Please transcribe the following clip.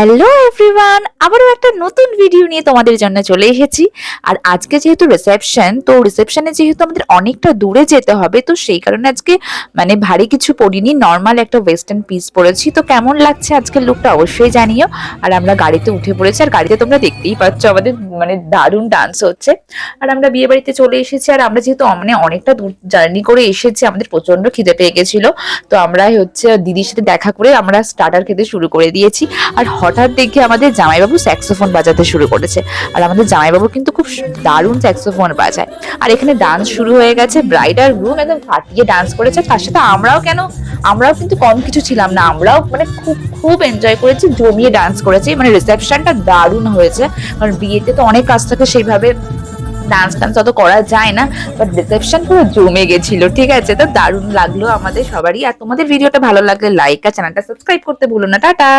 Hello everyone, আবারও একটা নতুন ভিডিও নিয়ে তোমাদের জন্য চলে এসেছি। আর আজকে যেহেতু রিসেপশন, তো রিসেপশনে যেহেতু আমাদের অনেকটা দূরে যেতে হবে, তো সেই কারণে আজকে ভারী কিছু পরিনি, নর্মাল একটা ওয়েস্টার্ন পিস পরেছি। তো কেমন লাগছে আজকের লুকটা অবশ্যই জানিও। আর আমরা গাড়িতে উঠে পড়েছি, আর গাড়িতে তোমরা দেখতেই পাচ্ছ আমাদের দারুণ ডান্স হচ্ছে। আর আমরা বিয়ে বাড়িতে চলে এসেছি, আর আমরা যেহেতু অনেকটা দূর জার্নি করে এসেছি, আমাদের প্রচন্ড খিদে পেয়ে গেছিল। তো আমরা দিদির সাথে দেখা করে আমরা স্টার্টার খেতে শুরু করে দিয়েছি। আর হঠাৎ দেখে আমাদের জামাইবাবু স্যাক্সোফোন বাজাতে শুরু করেছে। আর আমাদের জামাইবাবু কিন্তু খুব দারুণ স্যাক্সোফোন বাজায়। আর এখানে ডান্স শুরু হয়ে গেছে, ব্রাইড আর গ্রুম একদম ফাটিয়ে ডান্স করেছে। তার সাথে আমরাও কিন্তু কম কিছু ছিলাম না, আমরাও খুব খুব এনজয় করেছি, জমিয়ে ডান্স করেছি। রিসেপশনটা দারুণ হয়েছে, কারণ বিয়েতে তো অনেক কাজ থাকে, সেইভাবে ডান্স অত করা যায় না, বাট রিসেপশন পুরো জমে গেছিল। ঠিক আছে, তো দারুণ লাগলো আমাদের সবারই। আর তোমাদের ভিডিওটা ভালো লাগলে লাইক আর চ্যানেলটা সাবস্ক্রাইব করতে ভুলো না। টাটা।